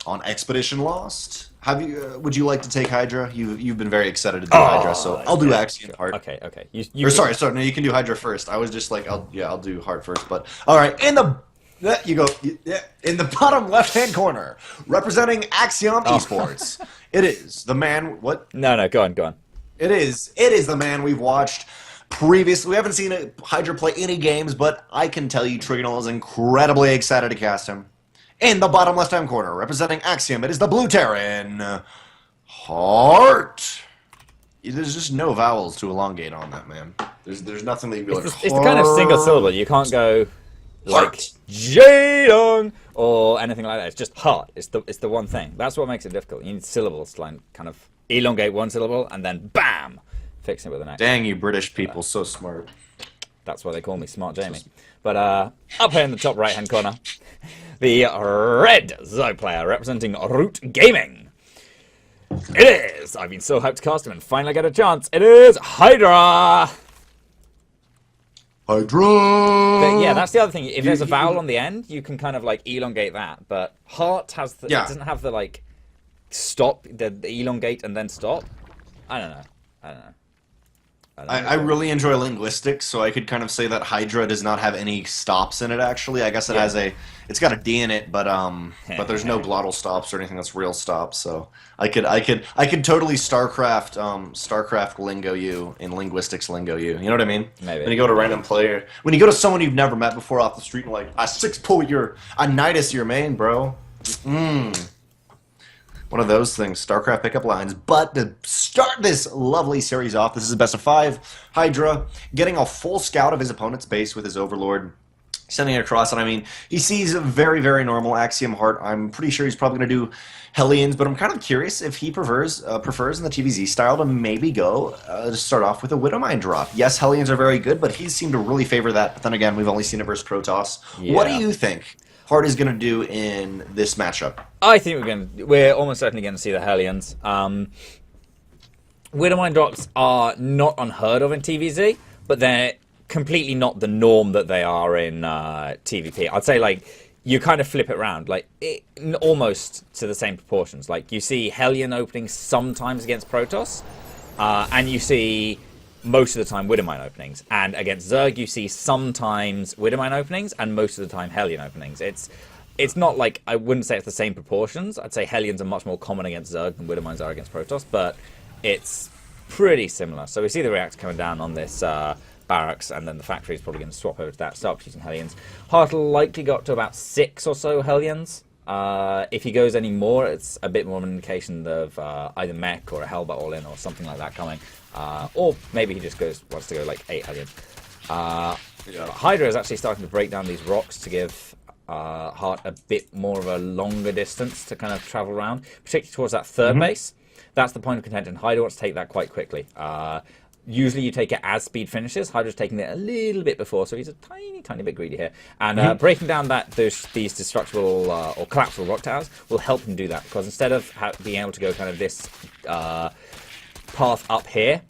on Expedition Lost. Have you? Would you like to take Hydra? You've been very excited to do Hydra, so I'll do yeah, Axiom sure. Heart. Okay, okay. Or sorry, no, you can do Hydra first. I was just like, I'll do Heart first. But all right, in the you go in the bottom left-hand corner, representing Axiom Oh. Esports. It is the man. What? No, no, go on, go on. It is. It is the man we've watched previously. We haven't seen Hydra play any games, but I can tell you, Trigonal is incredibly excited to cast him. In the bottom left-hand corner, representing Axiom, it is the Blue Terran, Heart. There's just no vowels to elongate on that, man. There's nothing that you can be like, It's the kind of single syllable. You can't go like Heart. Jadong or anything like that. It's just heart. It's the one thing. That's what makes it difficult. You need syllables to like kind of elongate one syllable and then bam, fix it with an accent. Dang, you British people, so smart. That's why they call me Smart Jamie. But up here in the top right-hand corner, the red Zerg player representing Root Gaming. It is. I've been so hyped to cast him and finally get a chance. It is Hydra. Hydra. But yeah, that's the other thing. If there's a vowel on the end, you can kind of like elongate that. But Heart has the, it doesn't have the like stop, the elongate and then stop. I don't know. I don't know. I really enjoy linguistics, so I could kind of say that Hydra does not have any stops in it. Actually, I guess it has it's got a D in it, but there's no glottal stops or anything that's real stops. So I could totally Starcraft lingo you in linguistics lingo you. You know what I mean? Maybe. When you go to a random player, when you go to someone you've never met before off the street, and like I six pull your a Nidus your main, bro. One of those things, StarCraft pickup lines. But to start this lovely series off, this is a best of 5. Hydra getting a full scout of his opponent's base with his Overlord, sending it across. And I mean, he sees a very, very normal Axiom Heart. I'm pretty sure he's probably going to do Hellions, but I'm kind of curious if he prefers in the TVZ style to maybe go to start off with a Widowmine drop. Yes, Hellions are very good, but he seemed to really favor that. But then again, we've only seen it versus Protoss. Yeah. What do you think Heart is going to do in this matchup? I think we're almost certainly going to see the Hellions. Widowmine drops are not unheard of in TVZ, but they're completely not the norm that they are in TVP. I'd say like you kind of flip it around, like almost to the same proportions. Like you see Hellion openings sometimes against Protoss, and you see most of the time Widowmine openings. And against Zerg, you see sometimes Widowmine openings and most of the time Hellion openings. It's not like, I wouldn't say it's the same proportions. I'd say Hellions are much more common against Zerg than Widowmines are against Protoss, but it's pretty similar. So we see the reactor coming down on this barracks, and then the factory is probably going to swap over to that, start producing Hellions. Heart will likely got to about 6 or so Hellions. If he goes any more, it's a bit more of an indication of either mech or a Hellbat all-in or something like that coming. Or maybe he just wants to go like 8 Hellions. Hydra is actually starting to break down these rocks to give Heart a bit more of a longer distance to kind of travel around, particularly towards that third base. That's the point of contention. Hydra wants to take that quite quickly. Usually you take it as speed finishes. Hydra's taking it a little bit before, so he's a tiny bit greedy here. And breaking down these destructible or collapsible rock towers will help him do that, because instead of being able to go kind of this path up here,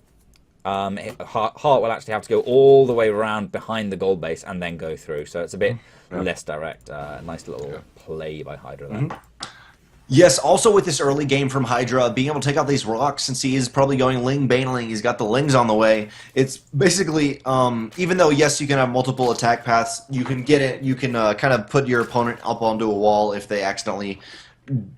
Heart will actually have to go all the way around behind the gold base and then go through. So it's a bit less direct. Nice little play by Hydra there. Yes, also with this early game from Hydra, being able to take out these rocks, since he is probably going Ling Baneling, he's got the Lings on the way. It's basically, even though, yes, you can have multiple attack paths, you can get it, you can kind of put your opponent up onto a wall if they accidentally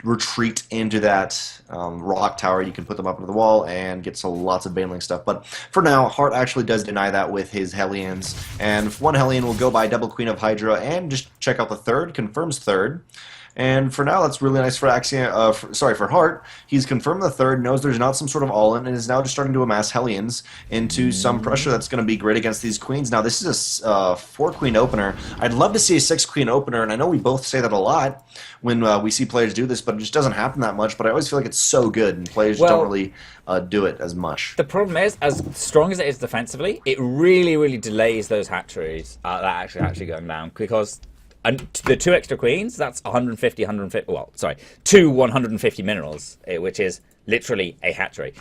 retreat into that rock tower. You can put them up into the wall and get lots of Baneling stuff. But for now, Hart actually does deny that with his Hellions. And one Hellion will go by Double Queen of Hydra and just check out the third, confirms third. And for now, that's really nice for for Hart. He's confirmed the third, knows there's not some sort of all-in, and is now just starting to amass Hellions into some pressure that's going to be great against these queens. Now, this is a 4-queen opener. I'd love to see a 6-queen opener, and I know we both say that a lot when we see players do this, but it just doesn't happen that much. But I always feel like it's so good, and players don't really do it as much. The problem is, as strong as it is defensively, it really, really delays those hatcheries that actually going down, because and the 2 extra queens, that's 150, well, sorry, 2 150 minerals, which is literally a hatchery.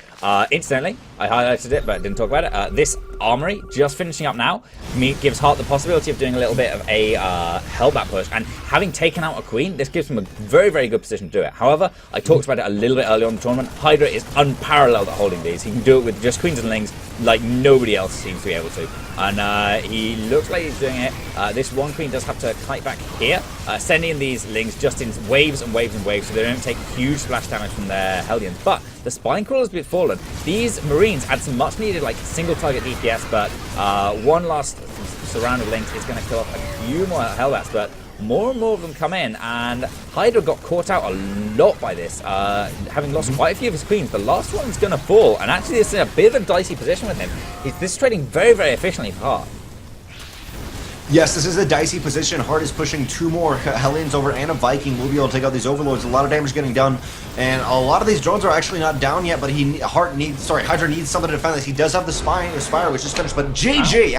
Incidentally, I highlighted it but didn't talk about it. This armory, just finishing up now, gives Hart the possibility of doing a little bit of a Hellbat push, and having taken out a queen, this gives him a very, very good position to do it. However, I talked about it a little bit earlier on in the tournament. Hydra is unparalleled at holding these. He can do it with just queens and lings like nobody else seems to be able to. And he looks like he's doing it. This one queen does have to kite back here, sending in these lings just in waves and waves and waves so they don't take huge splash damage from their Hellions. But the spine crawlers have fallen. These Marines add some much needed like single target DPS, but one last surround of links is going to kill off a few more Hellbats, but more and more of them come in, and Hydra got caught out a lot by this, having lost quite a few of his queens. The last one's going to fall, and actually this is a bit of a dicey position with him. This is trading very, very efficiently for Hart. Yes, this is a dicey position. Hart is pushing 2 more Hellions over and a Viking. Will be able to take out these Overlords. A lot of damage getting done, and a lot of these drones are actually not down yet. But Hydra needs something to defend this. He does have the Spire, which is finished, but JJ.